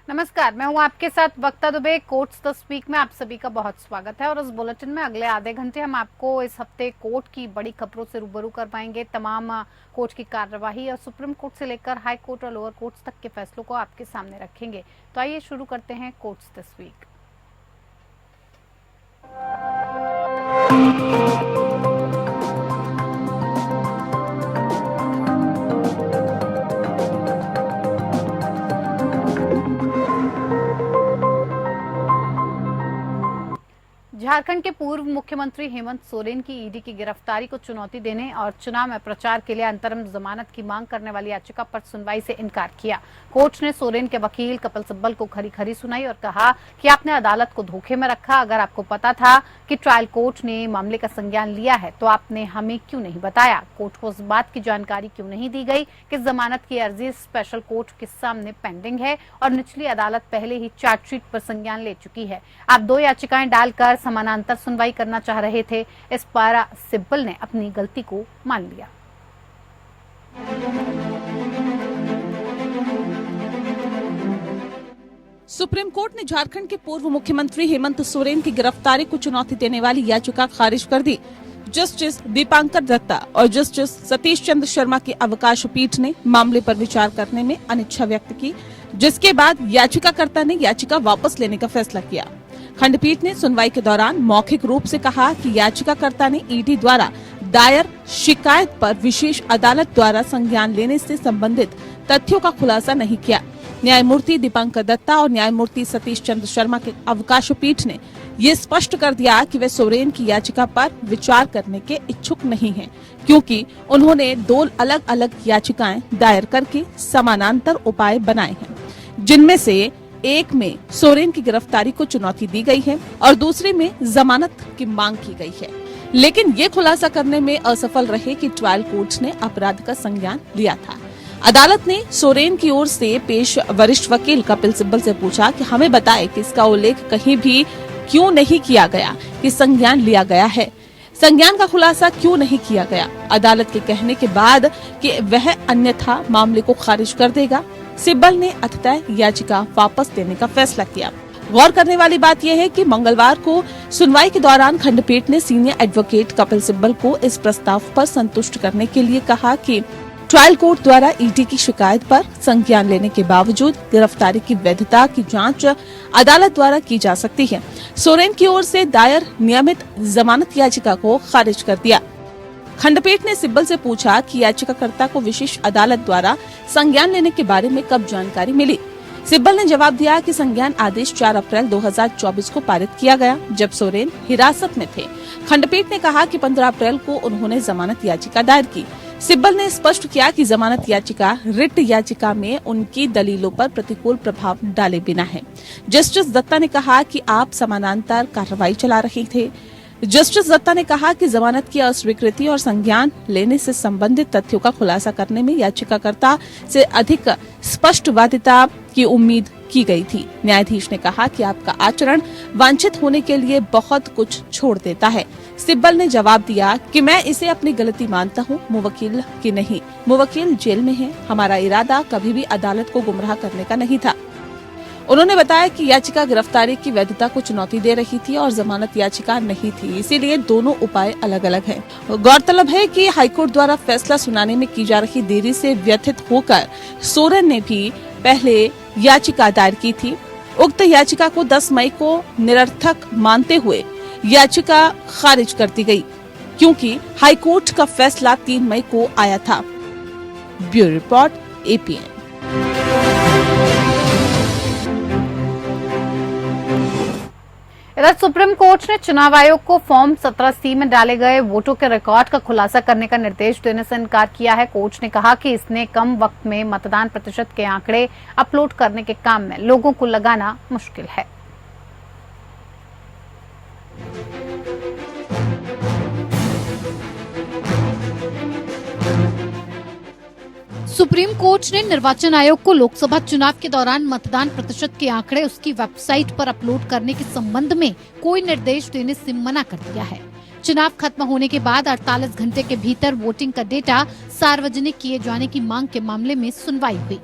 नमस्कार, मैं हूं आपके साथ वक्ता दुबे। कोर्ट्स द स्पीक में आप सभी का बहुत स्वागत है और इस बुलेटिन में अगले आधे घंटे हम आपको इस हफ्ते कोर्ट की बड़ी खबरों से रूबरू करवाएंगे। तमाम कोर्ट की कार्यवाही और सुप्रीम कोर्ट से लेकर हाई कोर्ट और लोअर कोर्ट्स तक के फैसलों को आपके सामने रखेंगे। तो आइए शुरू करते हैं कोर्ट्स द स्पीक। झारखंड के पूर्व मुख्यमंत्री हेमंत सोरेन की ईडी की गिरफ्तारी को चुनौती देने और चुनाव में प्रचार के लिए अंतरिम जमानत की मांग करने वाली याचिका पर सुनवाई से इनकार किया। कोर्ट ने सोरेन के वकील कपिल सिब्बल को खरी खरी सुनाई और कहा कि आपने अदालत को धोखे में रखा। अगर आपको पता था कि ट्रायल कोर्ट ने मामले का संज्ञान लिया है तो आपने हमें क्यों नहीं बताया। कोर्ट को इस बात की जानकारी क्यों नहीं दी गई कि जमानत की अर्जी स्पेशल कोर्ट के सामने पेंडिंग है और निचली अदालत पहले ही चार्जशीट पर संज्ञान ले चुकी है। आप 2 याचिकाएं डालकर समानांतर सुनवाई करना चाह रहे थे। इस पर सिब्बल ने अपनी गलती को मान लिया। सुप्रीम कोर्ट ने झारखंड के पूर्व मुख्यमंत्री हेमंत सोरेन की गिरफ्तारी को चुनौती देने वाली याचिका खारिज कर दी। जस्टिस दीपांकर दत्ता और जस्टिस सतीश चंद्र शर्मा की अवकाश पीठ ने मामले पर विचार करने में अनिच्छा व्यक्त की, जिसके बाद याचिकाकर्ता ने याचिका वापस लेने का फैसला किया। खंडपीठ ने सुनवाई के दौरान मौखिक रूप से कहा कि याचिकाकर्ता ने ईडी द्वारा दायर शिकायत पर विशेष अदालत द्वारा संज्ञान लेने से संबंधित तथ्यों का खुलासा नहीं किया। न्यायमूर्ति दीपांकर दत्ता और न्यायमूर्ति सतीश चंद्र शर्मा के अवकाश पीठ ने ये स्पष्ट कर दिया कि वे सोरेन की याचिका पर विचार करने के इच्छुक नहीं हैं, क्योंकि उन्होंने 2 अलग अलग याचिकाएं दायर करके समानांतर उपाय बनाए हैं, जिनमें से एक में सोरेन की गिरफ्तारी को चुनौती दी गई है और दूसरे में जमानत की मांग की गई है। लेकिन ये खुलासा करने में असफल रहे कि ट्रायल कोर्ट ने अपराध का संज्ञान लिया था। अदालत ने सोरेन की ओर से पेश वरिष्ठ वकील कपिल सिब्बल से पूछा कि हमें बताएं कि इसका उल्लेख कहीं भी क्यों नहीं किया गया कि संज्ञान लिया गया है, संज्ञान का खुलासा क्यों नहीं किया गया। अदालत के कहने के बाद कि वह अन्यथा मामले को खारिज कर देगा, सिब्बल ने अंततः याचिका वापस देने का फैसला किया। गौर करने वाली बात यह है कि मंगलवार को सुनवाई के दौरान खंडपीठ ने सीनियर एडवोकेट कपिल सिब्बल को इस प्रस्ताव पर संतुष्ट करने के लिए कहा कि ट्रायल कोर्ट द्वारा ईडी की शिकायत पर संज्ञान लेने के बावजूद गिरफ्तारी की वैधता की जांच अदालत द्वारा की जा सकती है। सोरेन की ओर से दायर नियमित जमानत याचिका को खारिज कर दिया। खंडपीठ ने सिब्बल से पूछा कि याचिकाकर्ता को विशेष अदालत द्वारा संज्ञान लेने के बारे में कब जानकारी मिली। सिब्बल ने जवाब दिया कि संज्ञान आदेश 4 अप्रैल 2024 को पारित किया गया, जब सोरेन हिरासत में थे। खंडपीठ ने कहा कि 15 अप्रैल को उन्होंने जमानत याचिका दायर की। सिब्बल ने स्पष्ट किया कि जमानत याचिका रिट याचिका में उनकी दलीलों पर प्रतिकूल प्रभाव डाले बिना है। जस्टिस दत्ता ने कहा कि आप समानांतर कार्रवाई चला रहे थे। जस्टिस दत्ता ने कहा कि जमानत की अस्वीकृति और संज्ञान लेने से संबंधित तथ्यों का खुलासा करने में याचिकाकर्ता से अधिक स्पष्टवादिता की उम्मीद की गई थी। न्यायाधीश ने कहा कि आपका आचरण वांछित होने के लिए बहुत कुछ छोड़ देता है। सिब्बल ने जवाब दिया कि मैं इसे अपनी गलती मानता हूँ, मुवक्किल की नहीं। मुवक्किल जेल में है। हमारा इरादा कभी भी अदालत को गुमराह करने का नहीं था। उन्होंने बताया कि याचिका गिरफ्तारी की वैधता को चुनौती दे रही थी और जमानत याचिका नहीं थी, इसीलिए दोनों उपाय अलग अलग हैं। गौरतलब है कि हाईकोर्ट द्वारा फैसला सुनाने में की जा रही देरी से व्यथित होकर सोरेन ने भी पहले याचिका दायर की थी। उक्त याचिका को 10 मई को निरर्थक मानते हुए याचिका खारिज कर दी गई, क्योंकि हाईकोर्ट का फैसला 3 मई को आया था। Bureau report, APN। इधर सुप्रीम कोर्ट ने चुनाव आयोग को फॉर्म 17C में डाले गए वोटों के रिकॉर्ड का खुलासा करने का निर्देश देने से इनकार किया है। कोर्ट ने कहा कि इसने कम वक्त में मतदान प्रतिशत के आंकड़े अपलोड करने के काम में लोगों को लगाना मुश्किल है। सुप्रीम कोर्ट ने निर्वाचन आयोग को लोकसभा चुनाव के दौरान मतदान प्रतिशत के आंकड़े उसकी वेबसाइट पर अपलोड करने के संबंध में कोई निर्देश देने से मना कर दिया है। चुनाव खत्म होने के बाद 48 घंटे के भीतर वोटिंग का डेटा सार्वजनिक किए जाने की मांग के मामले में सुनवाई हुई।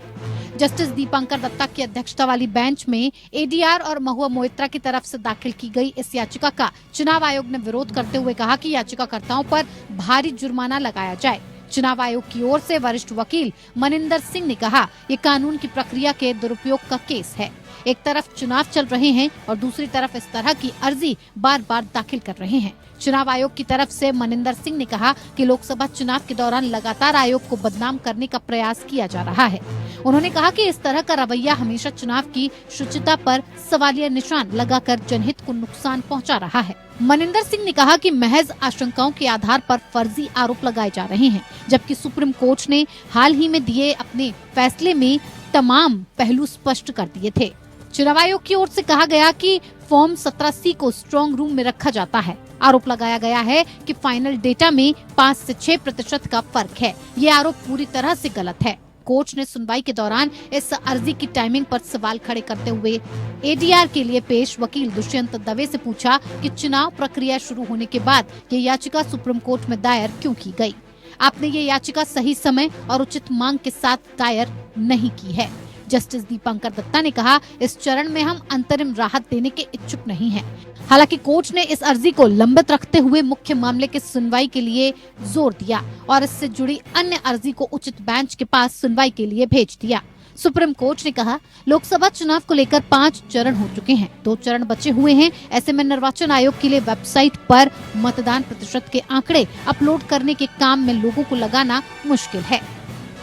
जस्टिस दीपांकर दत्ता की अध्यक्षता वाली बेंच में एडीआर और महुआ मोइत्रा की तरफ से दाखिल की गई इस याचिका का चुनाव आयोग ने विरोध करते हुए कहा कि याचिकाकर्ताओं पर भारी जुर्माना लगाया जाए। चुनाव आयोग की ओर से वरिष्ठ वकील मनिंदर सिंह ने कहा, ये कानून की प्रक्रिया के दुरुपयोग का केस है। एक तरफ चुनाव चल रहे हैं और दूसरी तरफ इस तरह की अर्जी बार बार दाखिल कर रहे हैं। चुनाव आयोग की तरफ से मनिंदर सिंह ने कहा कि लोकसभा चुनाव के दौरान लगातार आयोग को बदनाम करने का प्रयास किया जा रहा है। उन्होंने कहा कि इस तरह का रवैया हमेशा चुनाव की शुचिता पर सवालिया निशान लगाकर जनहित को नुकसान पहुंचा रहा है। मनिंदर सिंह ने कहा कि महज आशंकाओं के आधार पर फर्जी आरोप लगाए जा रहे हैं, जबकि सुप्रीम कोर्ट ने हाल ही में दिए अपने फैसले में तमाम पहलू स्पष्ट कर दिए थे। चुनाव आयोग की ओर से कहा गया कि फॉर्म 17C को स्ट्रांग रूम में रखा जाता है। आरोप लगाया गया है कि फाइनल डेटा में 5 से 6% का फर्क है। ये आरोप पूरी तरह से गलत है। कोर्ट ने सुनवाई के दौरान इस अर्जी की टाइमिंग पर सवाल खड़े करते हुए एडीआर के लिए पेश वकील दुष्यंत दवे से पूछा कि चुनाव प्रक्रिया शुरू होने के बाद ये याचिका सुप्रीम कोर्ट में दायर क्यों की गई? आपने ये याचिका सही समय और उचित मांग के साथ दायर नहीं की है। जस्टिस दीपांकर दत्ता ने कहा, इस चरण में हम अंतरिम राहत देने के इच्छुक नहीं हैं। हालांकि कोर्ट ने इस अर्जी को लंबित रखते हुए मुख्य मामले की सुनवाई के लिए जोर दिया और इससे जुड़ी अन्य अर्जी को उचित बेंच के पास सुनवाई के लिए भेज दिया। सुप्रीम कोर्ट ने कहा, लोकसभा चुनाव को लेकर 5 चरण हो चुके हैं, 2 चरण बचे हुए हैं। ऐसे में निर्वाचन आयोग के लिए वेबसाइट पर मतदान प्रतिशत के आंकड़े अपलोड करने के काम में लोगों को लगाना मुश्किल है।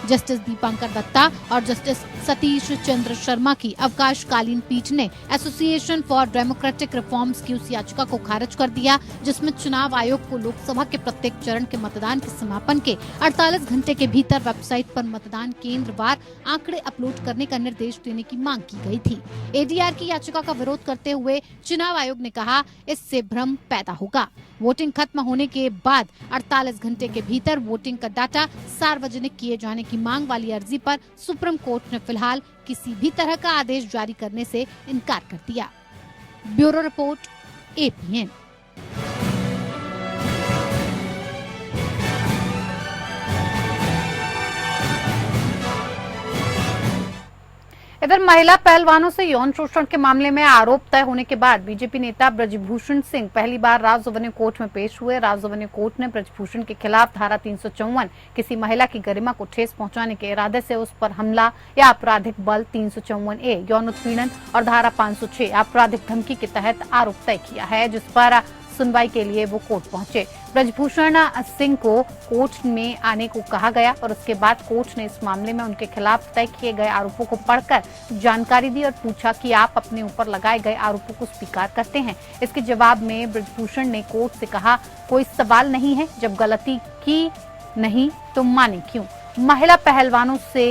जस्टिस दीपांकर दत्ता और जस्टिस सतीश चंद्र शर्मा की अवकाशकालीन पीठ ने एसोसिएशन फॉर डेमोक्रेटिक रिफॉर्म्स की उस याचिका को खारिज कर दिया, जिसमें चुनाव आयोग को लोकसभा के प्रत्येक चरण के मतदान के समापन के 48 घंटे के भीतर वेबसाइट पर मतदान केंद्रवार आंकड़े अपलोड करने का निर्देश देने की मांग की गई थी। एडीआर की याचिका का विरोध करते हुए चुनाव आयोग ने कहा, इससे भ्रम पैदा होगा। वोटिंग खत्म होने के बाद 48 घंटे के भीतर वोटिंग का डाटा सार्वजनिक किए जाने की मांग वाली अर्जी पर सुप्रीम कोर्ट ने फिलहाल किसी भी तरह का आदेश जारी करने से इनकार कर दिया। Bureau report, APN. इधर महिला पहलवानों से यौन शोषण के मामले में आरोप तय होने के बाद बीजेपी नेता ब्रजभूषण सिंह पहली बार राज रेवेन्यू कोर्ट में पेश हुए। राज रेवेन्यू कोर्ट ने ब्रजभूषण के खिलाफ धारा 354 किसी महिला की गरिमा को ठेस पहुंचाने के इरादे से उस पर हमला या आपराधिक बल, 354A यौन उत्पीड़न और धारा 506 आपराधिक धमकी के तहत आरोप तय किया है, जिस पर सुनवाई के लिए वो कोर्ट पहुंचे। ब्रजभूषण सिंह को कोर्ट में आने को कहा गया और उसके बाद कोर्ट ने इस मामले में उनके खिलाफ तय किए गए आरोपों को पढ़कर जानकारी दी और पूछा कि आप अपने ऊपर लगाए गए आरोपों को स्वीकार करते हैं। इसके जवाब में ब्रजभूषण ने कोर्ट से कहा, कोई सवाल नहीं है, जब गलती की नहीं तो माने क्यों। महिला पहलवानों से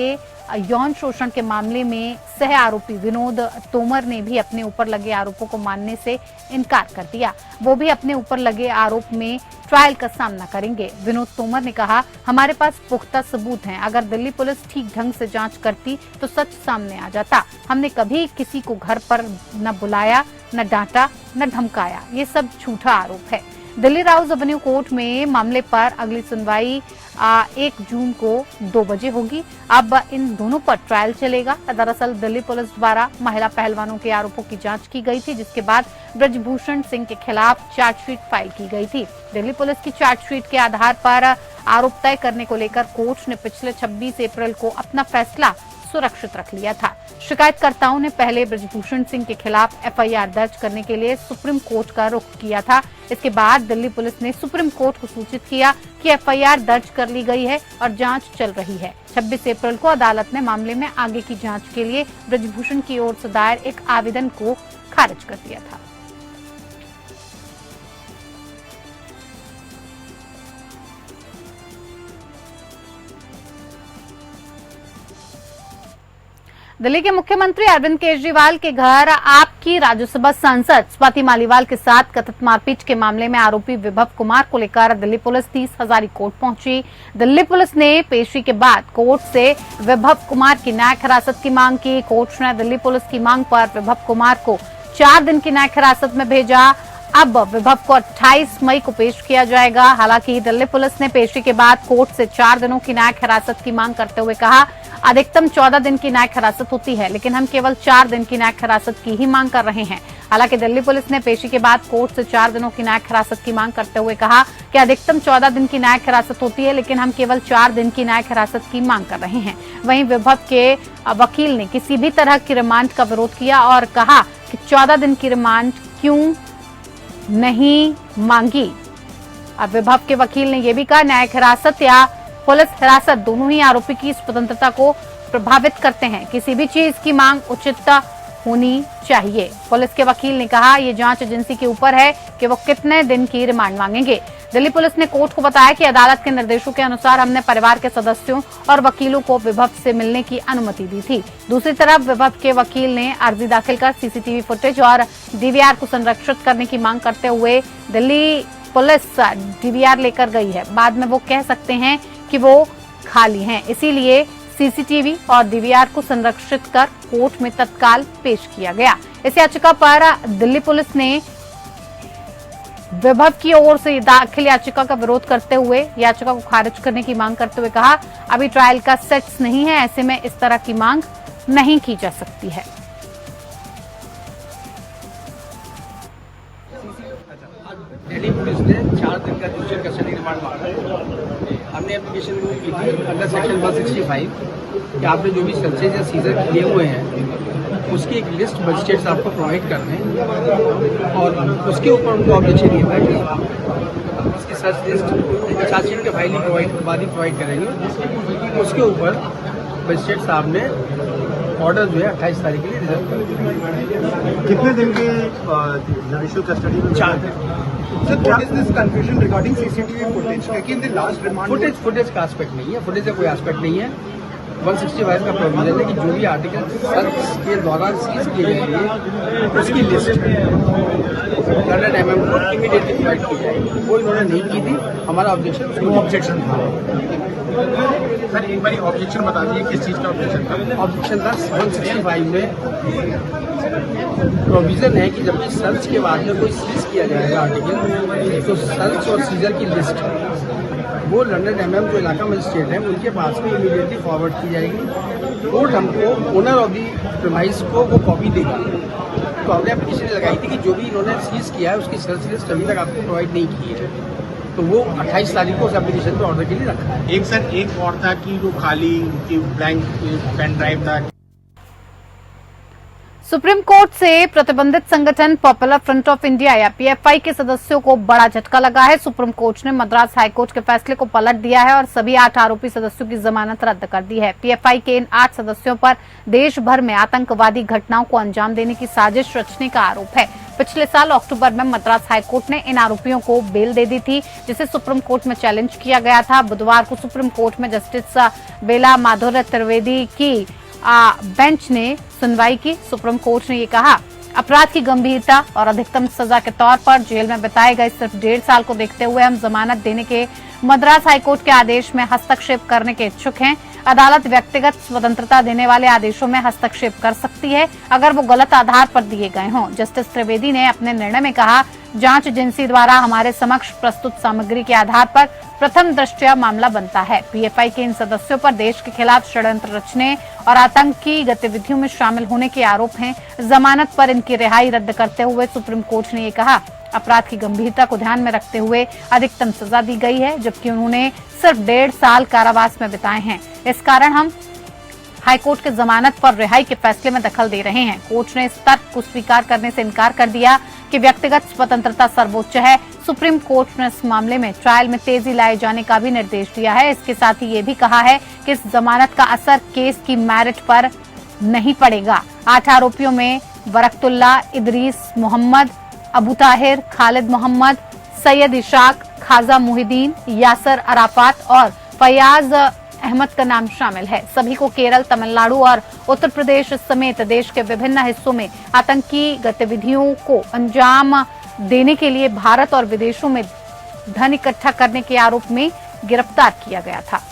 यौन शोषण के मामले में सह आरोपी विनोद तोमर ने भी अपने ऊपर लगे आरोपों को मानने से इनकार कर दिया। वो भी अपने ऊपर लगे आरोप में ट्रायल का सामना करेंगे। विनोद तोमर ने कहा, हमारे पास पुख्ता सबूत हैं। अगर दिल्ली पुलिस ठीक ढंग से जांच करती तो सच सामने आ जाता। हमने कभी किसी को घर पर न बुलाया, न डांटा, न धमकाया। ये सब झूठा आरोप है। दिल्ली राउज रेवेन्यू कोर्ट में मामले पर अगली सुनवाई 1 जून को 2 बजे होगी। अब इन दोनों पर ट्रायल चलेगा। दरअसल दिल्ली पुलिस द्वारा महिला पहलवानों के आरोपों की जांच की गई थी, जिसके बाद ब्रजभूषण सिंह के खिलाफ चार्जशीट फाइल की गई थी। दिल्ली पुलिस की चार्जशीट के आधार पर आरोप तय करने को लेकर कोर्ट ने पिछले 26 अप्रैल को अपना फैसला सुरक्षित रख लिया था। शिकायतकर्ताओं ने पहले ब्रजभूषण सिंह के खिलाफ एफआईआर दर्ज करने के लिए सुप्रीम कोर्ट का रुख किया था। इसके बाद दिल्ली पुलिस ने सुप्रीम कोर्ट को सूचित किया कि एफआईआर दर्ज कर ली गई है और जांच चल रही है। 26 अप्रैल को अदालत ने मामले में आगे की जांच के लिए ब्रजभूषण की ओर से दायर एक आवेदन को खारिज कर दिया था। दिल्ली के मुख्यमंत्री अरविंद केजरीवाल के घर आपकी राज्यसभा सांसद स्वाति मालीवाल के साथ कथित मारपीट के मामले में आरोपी विभव कुमार को लेकर दिल्ली पुलिस 30 हजारी कोर्ट पहुंची। दिल्ली पुलिस ने पेशी के बाद कोर्ट से विभव कुमार की न्यायिक हिरासत की मांग की। कोर्ट ने दिल्ली पुलिस की मांग पर विभव कुमार को 4 दिन की न्यायिक हिरासत में भेजा। अब विभव को 28 मई को पेश किया जाएगा। हालांकि दिल्ली पुलिस ने पेशी के बाद कोर्ट से 4 दिनों की न्यायिक हिरासत की मांग करते हुए कहा, अधिकतम 14 दिन की न्यायिक हिरासत होती है, लेकिन हम केवल 4 दिन की न्यायिक हिरासत की ही मांग कर रहे हैं। हालांकि दिल्ली पुलिस ने पेशी के बाद कोर्ट से 4 दिनों की न्यायिक हिरासत की मांग करते हुए कहा कि अधिकतम 14 दिन की न्यायिक हिरासत होती है, लेकिन हम केवल 4 दिन की न्यायिक हिरासत की मांग कर रहे हैं। वहीं विभव के वकील ने किसी भी तरह की रिमांड का विरोध किया और कहा कि 14 दिन की रिमांड क्यों नहीं मांगी। अब विभव के वकील ने यह भी कहा, न्यायिक हिरासत या पुलिस हिरासत दोनों ही आरोपी की स्वतंत्रता को प्रभावित करते हैं। किसी भी चीज की मांग उचित होनी चाहिए। पुलिस के वकील ने कहा, यह जांच एजेंसी के ऊपर है कि वो कितने दिन की रिमांड मांगेंगे। दिल्ली पुलिस ने कोर्ट को बताया कि अदालत के निर्देशों के अनुसार हमने परिवार के सदस्यों और वकीलों को विभव से मिलने की अनुमति दी थी। दूसरी तरफ विभव के वकील ने अर्जी दाखिल कर सीसीटीवी फुटेज और डीवीआर को संरक्षित करने की मांग करते हुए दिल्ली पुलिस डीवीआर लेकर गई है। बाद में वो कह सकते हैं कि वो खाली हैं, इसीलिए सीसीटीवी और डीवीआर को संरक्षित कर कोर्ट में तत्काल पेश किया गया। इस याचिका पर दिल्ली पुलिस ने विभव की ओर से दाखिल याचिका का विरोध करते हुए याचिका को खारिज करने की मांग करते हुए कहा, अभी ट्रायल का सेट्स नहीं है, ऐसे में इस तरह की मांग नहीं की जा सकती है। दिल्ली पुलिस ने 4 दिन का जुडिशियल कस्टडी रिमांड मांगा। हमने एप्लीकेशन की थी अंडर सेक्शन 165 कि आपने जो भी सर्चेज या सीजर किए हुए हैं उसकी एक लिस्ट मजिस्ट्रेट्स आपको प्रोवाइड कर दें और उसके ऊपर उनको ऑब्जेक्शन ये था कि उसकी सर्च लिस्ट चार्जशीट के फाइलिंग प्रोवाइड करेंगे। उसके ऊपर मजिस्ट्रेट साहब ने ऑर्डर जो है 28 तारीख के लिए रिजर्व कर दिया। कितने दिन के जुडिशियल कस्टडी में? 4 दिन। Sir, what is this confusion regarding CCTV footage? Again, the last remand. Footage का एस्पेक्ट नहीं है, फुटेज का कोई एस्पेक्ट नहीं है। 165 का प्रोविजन है कि जो भी आर्टिकल सर्च के दौरान सीज किए जाएंगे उसकी लिस्ट लंडन एमएम को इमीडिएटली प्रोवाइड की जाएगी। वो इन्होंने नहीं की थी। हमारा ऑब्जेक्शन था। सर, एक बार ऑब्जेक्शन बता दीजिए, किस चीज़ का ऑब्जेक्शन था? ऑब्जेक्शन था 165 में प्रोविजन है कि जब भी सर्च के बाद में कोई सीज किया जाएगा आर्टिकल, तो सर्च और सीजर की लिस्ट वो लंदन एमएम जो इलाका मजिस्ट्रेट है उनके पास में इमीडिएटली फॉरवर्ड की जाएगी। कोर्ट हमको ओनर ऑफ दी प्रीमाइस को वो कॉपी देगा। तो हमने एप्लीकेशन लगाई थी कि जो भी इन्होंने सीज किया है उसकी सर्च लिस्ट अभी तक आपको प्रोवाइड नहीं की है, तो वो 28 तारीख को उस एप्लीकेशन पे ऑर्डर के लिए रखा है। एक और था कि वो खाली ब्लैंक पेन ड्राइव था। सुप्रीम कोर्ट से प्रतिबंधित संगठन पॉपुलर फ्रंट ऑफ इंडिया या पीएफआई के सदस्यों को बड़ा झटका लगा है। सुप्रीम कोर्ट ने मद्रास हाईकोर्ट के फैसले को पलट दिया है और सभी 8 आरोपी सदस्यों की जमानत रद्द कर दी है। पीएफआई के इन 8 सदस्यों पर देश भर में आतंकवादी घटनाओं को अंजाम देने की साजिश रचने का आरोप है। पिछले साल अक्टूबर में मद्रास हाईकोर्ट ने इन आरोपियों को बेल दे दी थी, जिसे सुप्रीम कोर्ट में चैलेंज किया गया था। बुधवार को सुप्रीम कोर्ट में जस्टिस बेला माधुर्य त्रिवेदी की बेंच ने सुनवाई की। सुप्रीम कोर्ट ने ये कहा, अपराध की गंभीरता और अधिकतम सजा के तौर पर जेल में बिताए गए सिर्फ 1.5 साल को देखते हुए हम जमानत देने के मद्रास हाईकोर्ट के आदेश में हस्तक्षेप करने के इच्छुक हैं। अदालत व्यक्तिगत स्वतंत्रता देने वाले आदेशों में हस्तक्षेप कर सकती है अगर वो गलत आधार पर दिए गए हों। जस्टिस त्रिवेदी ने अपने निर्णय में कहा, जांच एजेंसी द्वारा हमारे समक्ष प्रस्तुत सामग्री के आधार पर प्रथम दृष्टया मामला बनता है। पीएफआई के इन सदस्यों पर देश के खिलाफ षड्यंत्र रचने और आतंकी गतिविधियों में शामिल होने के आरोप हैं। जमानत पर इनकी रिहाई रद्द करते हुए सुप्रीम कोर्ट ने ये कहा, अपराध की गंभीरता को ध्यान में रखते हुए अधिकतम सजा दी गई है, जबकि उन्होंने सिर्फ 1.5 साल कारावास में बिताए हैं। इस कारण हम हाईकोर्ट के जमानत पर रिहाई के फैसले में दखल दे रहे हैं। कोर्ट ने इस तर्क को स्वीकार करने से इनकार कर दिया कि व्यक्तिगत स्वतंत्रता सर्वोच्च है। सुप्रीम कोर्ट ने इस मामले में ट्रायल में तेजी लाए जाने का भी निर्देश दिया है। इसके साथ ही ये भी कहा है कि इस जमानत का असर केस की मेरिट पर नहीं पड़ेगा। 8 आरोपियों में वरकतुल्ला, इदरीस मोहम्मद, अबू ताहिर, खालिद मोहम्मद, सैयद इशाक, खाजा मुहिदीन, यासर अराफात और फयाज अहमद का नाम शामिल है। सभी को केरल, तमिलनाडु और उत्तर प्रदेश समेत देश के विभिन्न हिस्सों में आतंकी गतिविधियों को अंजाम देने के लिए भारत और विदेशों में धन इकट्ठा करने के आरोप में गिरफ्तार किया गया था।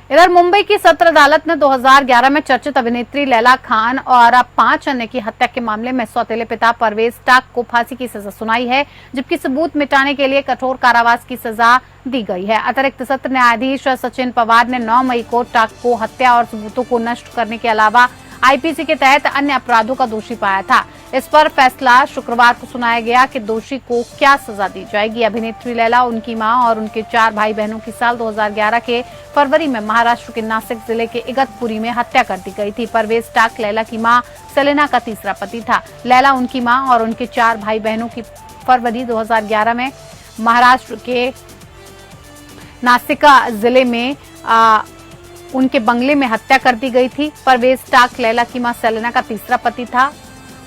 इधर मुंबई की सत्र अदालत ने 2011 में चर्चित अभिनेत्री लैला खान और 5 अन्य की हत्या के मामले में सौतेले पिता परवेज टाक को फांसी की सजा सुनाई है, जबकि सबूत मिटाने के लिए कठोर कारावास की सजा दी गई है। अतिरिक्त सत्र न्यायाधीश सचिन पवार ने 9 मई को टाक को हत्या और सबूतों को नष्ट करने के अलावा आईपीसी के तहत अन्य अपराधों का दोषी पाया था। इस पर फैसला शुक्रवार को सुनाया गया कि दोषी को क्या सजा दी जाएगी। अभिनेत्री लैला, उनकी मां और उनके 4 भाई बहनों की साल 2011 के फरवरी में महाराष्ट्र के नासिक जिले के इगतपुरी में हत्या कर दी गई थी। परवेज टाक लैला की मां सेलेना का तीसरा पति था। लैला, उनकी मां और उनके 4 भाई बहनों की फरवरी 2011 में महाराष्ट्र के नासिका जिले में उनके बंगले में हत्या कर दी गई थी। परवेज टाक लैला की मां सेलेना का तीसरा पति था।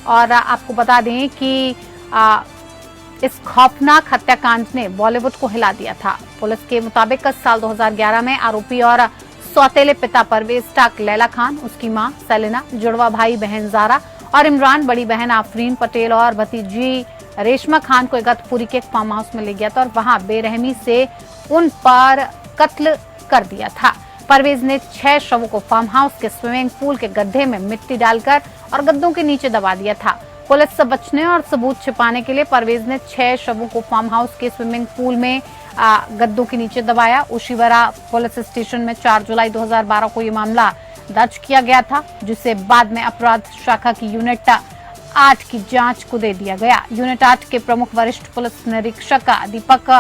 और आपको बता दें कि इस खौफनाक हत्याकांड ने बॉलीवुड को हिला दिया था। पुलिस के मुताबिक साल 2011 में आरोपी और सौतेले पिता परवेज टाक लैला खान, उसकी मां सेलेना, जुड़वा भाई बहन जारा और इमरान, बड़ी बहन आफरीन पटेल और भतीजी रेशमा खान को इगतपुरी के एक फार्म हाउस में ले गया था और वहां बेरहमी से उन पर कत्ल कर दिया था। परवेज ने 6 शवों को फार्म हाउस के स्विमिंग पूल के गड्ढे में मिट्टी डालकर और गद्दों के नीचे दबा दिया था। पुलिस से बचने और सबूत छिपाने के लिए परवेज ने 6 शवों को फार्म हाउस के स्विमिंग पूल में गद्दों के नीचे दबाया। ओशिवरा पुलिस स्टेशन में 4 जुलाई 2012 को ये मामला दर्ज किया गया था, जिसे बाद में अपराध शाखा की यूनिट 8 की जांच को दे दिया गया। यूनिट 8 के प्रमुख वरिष्ठ पुलिस निरीक्षक दीपक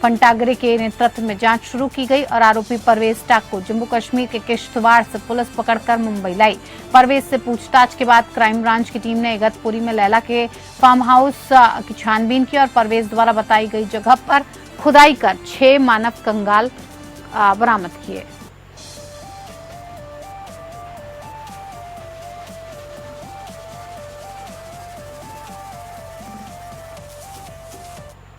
फंटागरे के नेतृत्व में जांच शुरू की गई और आरोपी परवेज टाक को जम्मू कश्मीर के किश्तवाड़ से पुलिस पकड़कर मुंबई लाई। परवेज से पूछताछ के बाद क्राइम ब्रांच की टीम ने इगतपुरी में लैला के फार्म हाउस की छानबीन की और परवेज द्वारा बताई गई जगह पर खुदाई कर 6 मानव कंकाल बरामद किए।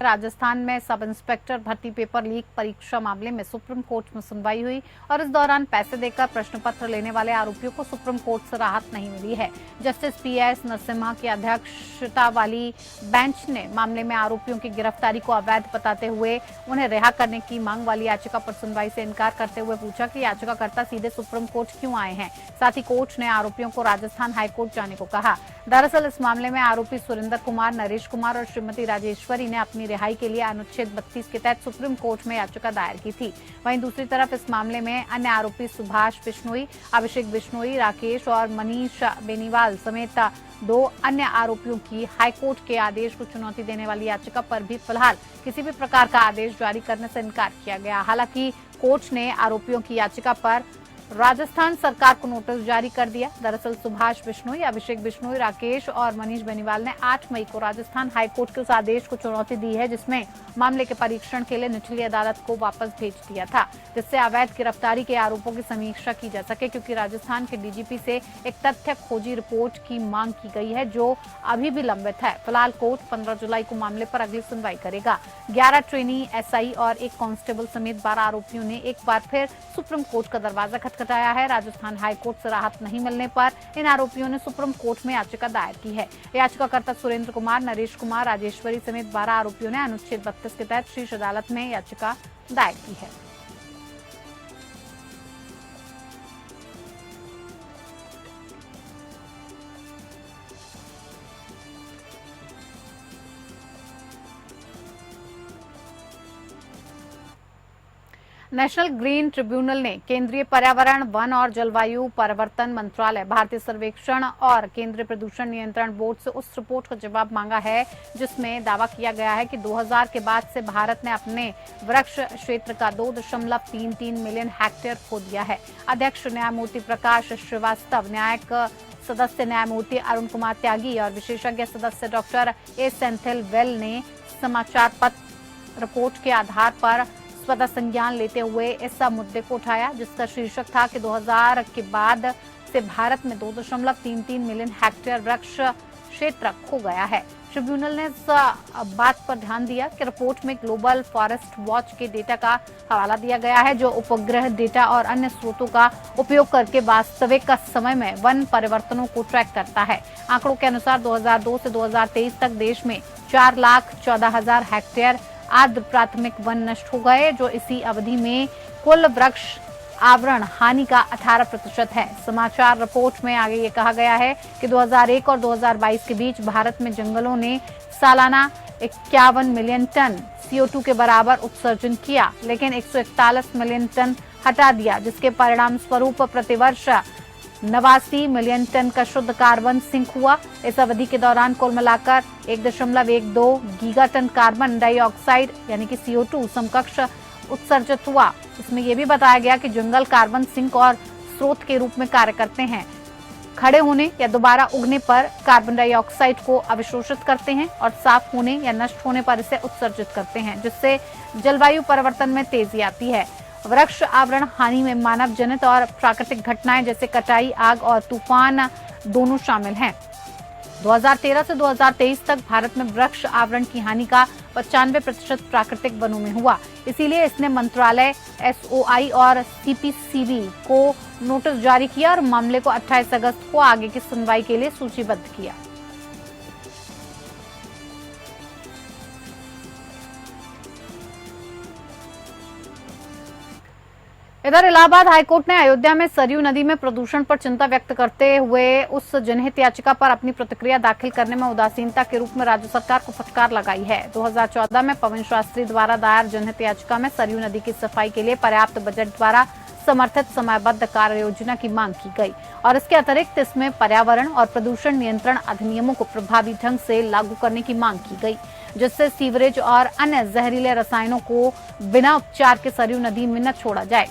राजस्थान में सब इंस्पेक्टर भर्ती पेपर लीक परीक्षा मामले में सुप्रीम कोर्ट में सुनवाई हुई और इस दौरान पैसे देकर प्रश्न पत्र लेने वाले आरोपियों को सुप्रीम कोर्ट से राहत नहीं मिली है। जस्टिस पीएस नरसिम्हा की अध्यक्षता वाली बेंच ने मामले में आरोपियों की गिरफ्तारी को अवैध बताते हुए उन्हें रिहा करने की मांग वाली याचिका पर सुनवाई से इनकार करते हुए पूछा कि याचिकाकर्ता सीधे सुप्रीम कोर्ट क्यों आए हैं। साथ ही कोर्ट ने आरोपियों को राजस्थान हाईकोर्ट जाने को कहा। दरअसल इस मामले में आरोपी सुरेंद्र कुमार, नरेश कुमार और श्रीमती राजेश्वरी ने अपनी रिहाई के लिए अनुच्छेद 32 के तहत सुप्रीम कोर्ट में याचिका दायर की थी। वहीं दूसरी तरफ इस मामले में अन्य आरोपी सुभाष बिश्नोई, अभिषेक बिश्नोई, राकेश और मनीष बेनीवाल समेत 2 अन्य आरोपियों की हाईकोर्ट के आदेश को चुनौती देने वाली याचिका पर भी फिलहाल किसी भी प्रकार का आदेश जारी करने से इनकार किया गया। हालांकि कोर्ट ने आरोपियों की याचिका पर राजस्थान सरकार को नोटिस जारी कर दिया। दरअसल सुभाष बिश्नोई, अभिषेक बिश्नोई, राकेश और मनीष बेनीवाल ने 8 मई को राजस्थान हाईकोर्ट के उस आदेश को चुनौती दी है जिसमें मामले के परीक्षण के लिए निचली अदालत को वापस भेज दिया था, जिससे अवैध गिरफ्तारी के आरोपों की समीक्षा की जा सके, क्योंकि राजस्थान के डीजीपी से एक तथ्य खोजी रिपोर्ट की मांग की गई है जो अभी भी लंबित है। फिलहाल कोर्ट 15 जुलाई को मामले पर अगली सुनवाई करेगा। 11 ट्रेनी एसआई और 1 कांस्टेबल समेत 12 आरोपियों ने एक बार फिर सुप्रीम कोर्ट का दरवाजा खटखटाया है। राजस्थान हाईकोर्ट से राहत नहीं मिलने पर इन आरोपियों ने सुप्रीम कोर्ट में याचिका दायर की है। याचिकाकर्ता सुरेंद्र कुमार, नरेश कुमार, राजेश्वरी समेत 12 आरोपियों ने अनुच्छेद 32 के तहत शीर्ष अदालत में याचिका दायर की है। नेशनल ग्रीन ट्रिब्यूनल ने केंद्रीय पर्यावरण, वन और जलवायु परिवर्तन मंत्रालय, भारतीय सर्वेक्षण और केंद्रीय प्रदूषण नियंत्रण बोर्ड से उस रिपोर्ट का जवाब मांगा है जिसमें दावा किया गया है कि 2000 के बाद से भारत ने अपने वृक्ष क्षेत्र का 2.33 मिलियन हेक्टेयर खो दिया है। अध्यक्ष न्यायमूर्ति प्रकाश श्रीवास्तव, न्यायिक सदस्य न्यायमूर्ति अरुण कुमार त्यागी और विशेषज्ञ सदस्य डॉक्टर ए सेंथिल वेल ने समाचार पत्र रिपोर्ट के आधार पर स्वतः संज्ञान लेते हुए इस मुद्दे को उठाया, जिसका शीर्षक था कि 2000 के बाद से भारत में 2.33 मिलियन हेक्टेयर वृक्ष क्षेत्र खो गया है। ट्रिब्यूनल ने इस बात पर ध्यान दिया कि रिपोर्ट में ग्लोबल फॉरेस्ट वॉच के डेटा का हवाला दिया गया है, जो उपग्रह डेटा और अन्य स्रोतों का उपयोग करके वास्तविक समय में वन परिवर्तनों को ट्रैक करता है। आंकड़ों के अनुसार 2002 से 2023 तक देश में 4,14,000 हेक्टेयर आर्द्र प्राथमिक वन नष्ट हो गए, जो इसी अवधि में कुल वृक्ष आवरण हानि का 18% है। समाचार रिपोर्ट में आगे ये कहा गया है कि 2001 और 2022 के बीच भारत में जंगलों ने सालाना 51 मिलियन टन CO2 के बराबर उत्सर्जन किया, लेकिन 141 मिलियन टन हटा दिया, जिसके परिणाम स्वरूप प्रतिवर्ष 89 मिलियन टन का शुद्ध कार्बन सिंक हुआ। इस अवधि के दौरान कुल मिलाकर 1.12 गीगाटन कार्बन डाइऑक्साइड यानी कि CO2 समकक्ष उत्सर्जित हुआ। इसमें यह भी बताया गया कि जंगल कार्बन सिंक और स्रोत के रूप में कार्य करते हैं। खड़े होने या दोबारा उगने पर कार्बन डाइऑक्साइड को अवशोषित करते हैं और साफ होने या नष्ट होने पर इसे उत्सर्जित करते हैं, जिससे जलवायु परिवर्तन में तेजी आती है। वृक्ष आवरण हानि में मानव जनित और प्राकृतिक घटनाएं जैसे कटाई, आग और तूफान दोनों शामिल हैं। 2013 से 2023 तक भारत में वृक्ष आवरण की हानि का 95% प्राकृतिक वनों में हुआ। इसीलिए इसने मंत्रालय, SOI और CPCB को नोटिस जारी किया और मामले को 28 अगस्त को आगे की सुनवाई के लिए सूचीबद्ध किया। इधर इलाहाबाद हाईकोर्ट ने अयोध्या में सरयू नदी में प्रदूषण पर चिंता व्यक्त करते हुए उस जनहित याचिका पर अपनी प्रतिक्रिया दाखिल करने में उदासीनता के रूप में राज्य सरकार को फटकार लगाई है। 2014 में पवन शास्त्री द्वारा दायर जनहित याचिका में सरयू नदी की सफाई के लिए पर्याप्त बजट द्वारा समर्थित समयबद्ध कार्य योजना की मांग की गई और इसके अतिरिक्त इसमें पर्यावरण और प्रदूषण नियंत्रण अधिनियमों को प्रभावी ढंग से लागू करने की मांग की गई, जिससे सीवरेज और अन्य जहरीले रसायनों को बिना उपचार के सरयू नदी में न छोड़ा जाए।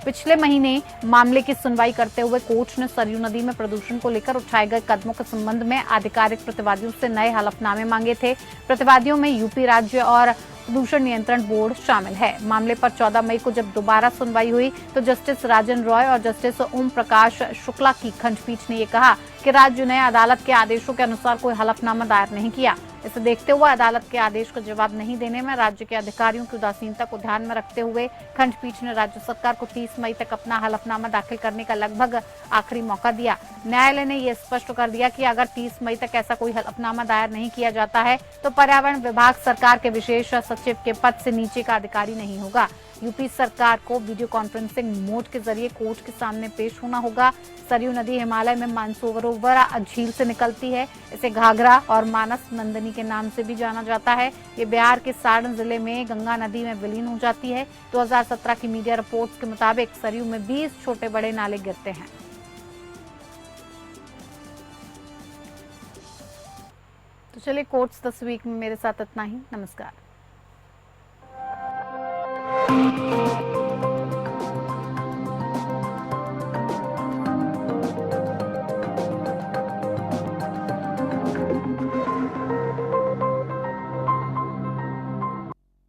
पिछले महीने मामले की सुनवाई करते हुए कोर्ट ने सरयू नदी में प्रदूषण को लेकर उठाए गए कदमों के संबंध में आधिकारिक प्रतिवादियों से नए हलफनामे मांगे थे। प्रतिवादियों में यूपी राज्य और प्रदूषण नियंत्रण बोर्ड शामिल है। मामले पर 14 मई को जब दोबारा सुनवाई हुई तो जस्टिस राजन रॉय और जस्टिस ओम प्रकाश शुक्ला की खंडपीठ ने ये कहा कि राज्य ने अदालत के आदेशों के अनुसार कोई हलफनामा दायर नहीं किया। इसे देखते हुए अदालत के आदेश का जवाब नहीं देने में राज्य के अधिकारियों की उदासीनता को ध्यान में रखते हुए खंडपीठ ने राज्य सरकार को 30 मई तक अपना हलफनामा दाखिल करने का लगभग आखिरी मौका दिया। न्यायालय ने यह स्पष्ट कर दिया कि अगर 30 मई तक ऐसा कोई हलफनामा दायर नहीं किया जाता है तो पर्यावरण विभाग सरकार के विशेष सचिव के पद से नीचे का अधिकारी नहीं होगा। यूपी सरकार को वीडियो कॉन्फ्रेंसिंग मोड के जरिए कोर्ट के सामने पेश होना होगा। सरयू नदी हिमालय में मानसरोवर झील से निकलती है। इसे घाघरा और मानस नंदिनी के नाम से भी जाना जाता है। ये बिहार के सारण जिले में गंगा नदी में विलीन हो जाती है। 2017 की मीडिया रिपोर्ट्स के मुताबिक सरयू में 20 छोटे बड़े नाले गिरते हैं। तो चलिए कोर्ट्स दिस वीक में मेरे साथ इतना ही। नमस्कार।